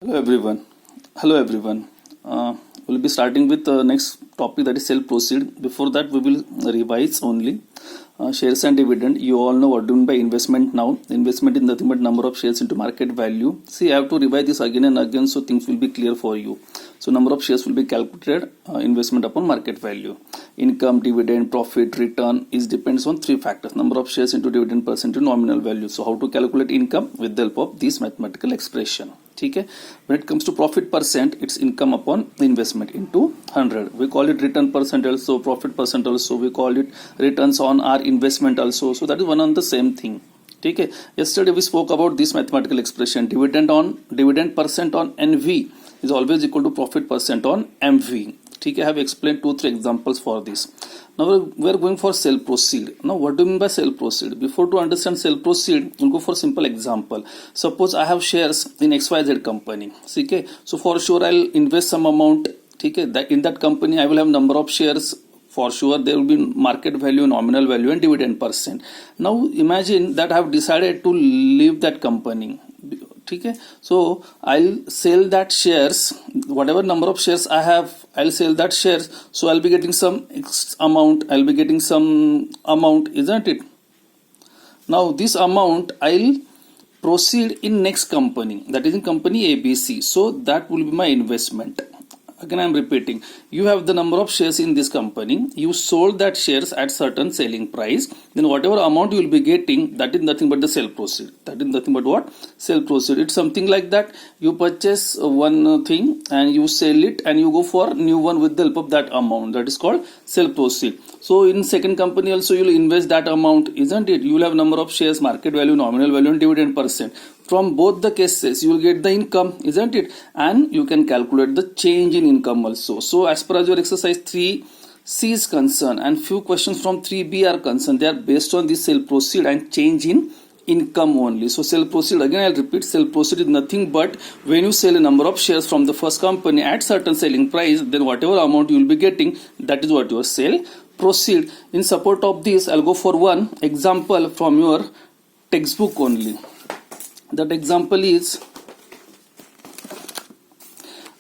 Hello everyone. Hello everyone. We'll be starting with the next topic, that is sell proceed. Before that, we will revise only shares and dividend. You all know what do mean by investment now. Investment is nothing but number of shares into market value. See, I have to revise this again and again so things will be clear for you. So number of shares will be calculated, investment upon market value. Income, dividend, profit, return is depends on three factors. Number of shares into dividend percent to nominal value. So how to calculate income with the help of this mathematical expression. Okay. When it comes to profit percent, it's income upon investment into 100. We call it return percent also, profit percent also. We call it returns on our investment also. So that is one and the same thing. Okay. Yesterday we spoke about this mathematical expression. Dividend percent on NV is always equal to profit percent on MV. Okay. I have explained 2-3 examples for this. Now we are going for sell proceed. Now what do you mean by sell proceed? Before to understand sell proceed, we'll go for simple example. Suppose I have shares in XYZ company. Okay. So for sure I'll invest some amount. Okay. That in that company I will have number of shares. For sure there will be market value, nominal value and dividend percent. Now imagine that I have decided to leave that company. Okay. So I'll sell that shares, whatever number of shares I have, I'll sell that shares. So I'll be getting some amount, isn't it? Now this amount I'll proceed in next company, that is in company ABC. So that will be my investment. Again I am repeating, you have the number of shares in this company, you sold that shares at certain selling price, then whatever amount you will be getting, that is nothing but the sell proceed. That is nothing but what? Sell proceed. It's something like that, you purchase one thing and you sell it and you go for new one with the help of that amount. That is called sell proceed. So in second company also you will invest that amount, isn't it? You will have number of shares, market value, nominal value and dividend percent. From both the cases you will get the income, isn't it? And you can calculate the change in income also. So as per as your exercise 3C is concerned and few questions from 3B are concerned, they are based on this sell proceed and change in income only. So sell proceed, again I'll repeat, sell proceed is nothing but when you sell a number of shares from the first company at certain selling price, then whatever amount you will be getting, that is what your sell proceed. In support of this, I'll go for one example from your textbook only. That example is,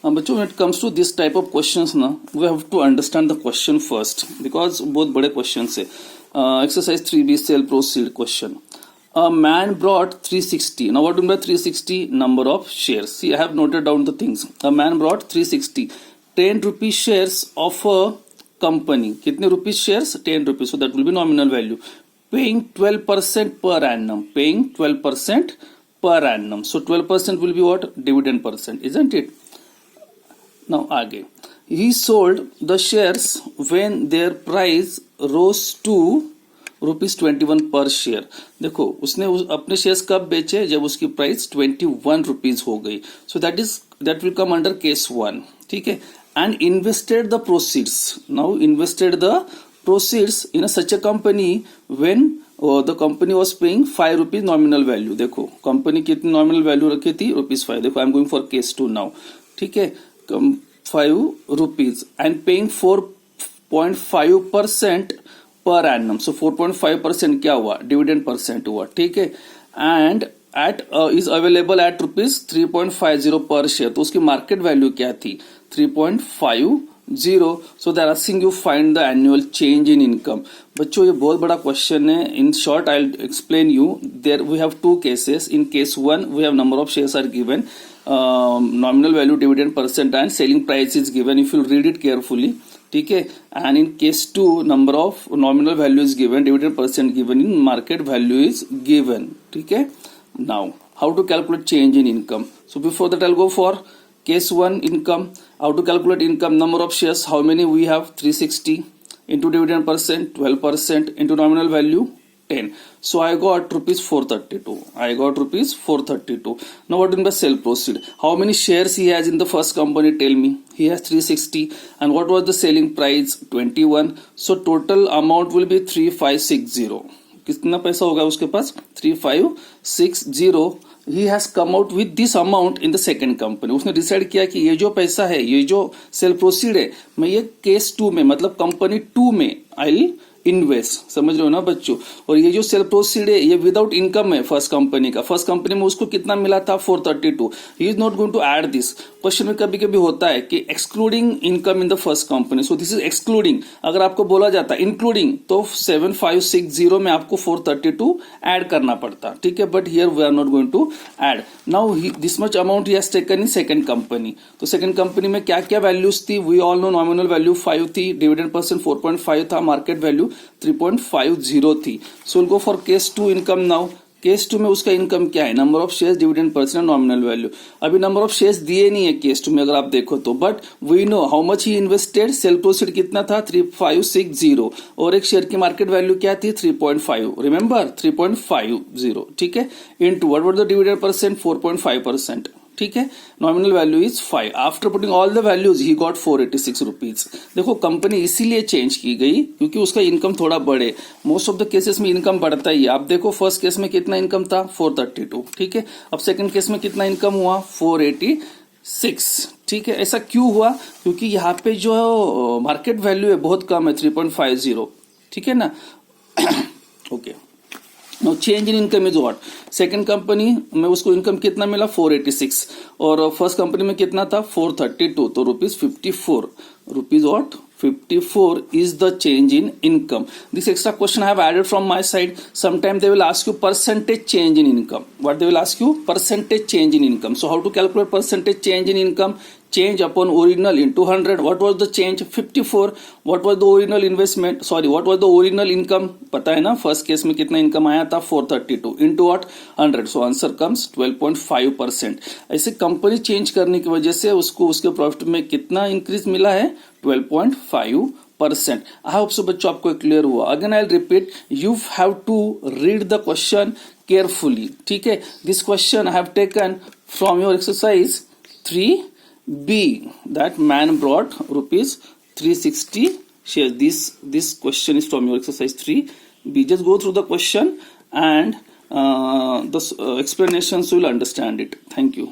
when it comes to this type of questions now, we have to understand the question first because both bade questions hai. Exercise 3B sell proceed question. A man brought 360. Now what do you mean by 360? Number of shares. See, I have noted down the things. A man brought 360. 10 rupees shares of a company. Kitne rupees shares? 10 rupees. So that will be nominal value. Paying 12% per annum. Paying 12% per annum. So 12% will be what? Dividend percent, isn't it? Now आगे, he sold the shares when their price rose to ₹21 per share. देखो उसने अपने shares कब बेचे? जब उसकी price 21 rupees हो गई. So that will come under case 1. ठीक है. And invested the proceeds. Now invested the proceeds in such a company when the company was paying 5 rupees nominal value. देखो कंपनी कितनी nominal value रखी थी? ₹5. देखो I am going for case 2 now. ठीक है. 5 rupees and paying 4.5% per annum. So 4.5% क्या हुआ? Dividend percent हुआ. ठीक है. And at is available at ₹3.50 per share. तो उसकी market value क्या थी? 3.50. So they are asking you find the annual change in income. बच्चों ये बहुत बड़ा क्वेश्चन है. In short I'll explain you. There we have two cases. In case 1 we have number of shares are given, nominal value, dividend percent and selling price is given. If you read it carefully, ठीक है. And in case 2 number of nominal value is given, dividend percent given, in market value is given. ठीक है. Now how to calculate change in income? So before that I'll go for case 1 income. How to calculate income? Number of shares, how many we have? 360 into dividend percent 12% into nominal value 10. So I got ₹432. I got ₹432. Now what in the sell proceed? How many shares he has in the first company? Tell me. He has 360. And what was the selling price? 21. So total amount will be 3560. कितना पैसा होगा उसके पास? 3560. He has come out with this amount in the second company. उसने decide किया कि ये जो पैसा है, ये जो सेल प्रोसीड है, मैं ये केस 2 में मतलब कंपनी 2 में आई इन्वेस्ट, समझ रहे हो ना बच्चों। और ये जो सेल प्रोसीड है ये विदाउट इनकम है फर्स्ट कंपनी का। फर्स्ट कंपनी में उसको कितना मिला था 432, he is not going to add this. Question में कभी कभी होता है कि excluding income in the first company, so this is excluding. अगर आपको बोला जाता है इंक्लूडिंग तो 7560 में आपको 432 ऐड करना पड़ता, ठीक है, but here we are not going to add. Now this much amount he has taken in second company. तो सेकंड कंपनी में क्या क्या वैल्यूज थी, we all know nominal value 5 थी, डिविडेंड परसेंट 4.5 था, मार्केट वैल्यू 3.50 थी। So will go for case 2 income. Now case 2 में उसका इनकम क्या है, number of shares, dividend percent, nominal value. अभी नंबर ऑफ शेयर्स दिए नहीं है केस 2 में अगर आप देखो तो, but we know how much he invested, sale proceed कितना था 3560, और एक शेयर की मार्केट वैल्यू क्या थी 3.5, रिमेंबर 3.50, ठीक है, into what was the dividend percent 4.5%, ठीक है, nominal value is 5। After putting all the values he got 486 rupees. देखो कंपनी इसीलिए चेंज की गई क्योंकि उसका इनकम थोड़ा बढ़े। मोस्ट ऑफ द केसेस में इनकम बढ़ता ही है। आप देखो फर्स्ट केस में कितना इनकम था 432, ठीक है, अब सेकंड केस में कितना इनकम हुआ 486, ठीक है। ऐसा क्यों हुआ, क्योंकि यहाँ पे जो मार्केट वैल्यू है बहुत कम है 3.50, ठीक है ना। Okay, no change in income is what, second company में उसको इनकम कितना मिला 486 और फर्स्ट कंपनी में कितना था 432, तो ₹54, rupees what 54 is the change in income. This extra question I have added from my side. Sometime they will ask you percentage change in income. What they will ask you? Percentage change in income. So how to calculate percentage change in income? Change upon original into 100. What was the change? 54. What was the original investment? Sorry, what was the original income? पता है ना first case में कितना income आया था 432 into what 100. So answer comes 12.5%. ऐसे company change करने की वजह से उसको उसके प्रॉफिट में कितना इंक्रीज मिला है 12.5%. आई होप सो बच्चों आपको क्लियर हुआ. Again I repeat, you have to read the question carefully, ठीक है. This question I have taken from your exercise 3B, that man brought ₹360 shares. This question is from your exercise 3B. Just go through the question and the explanations, you will understand it. Thank you.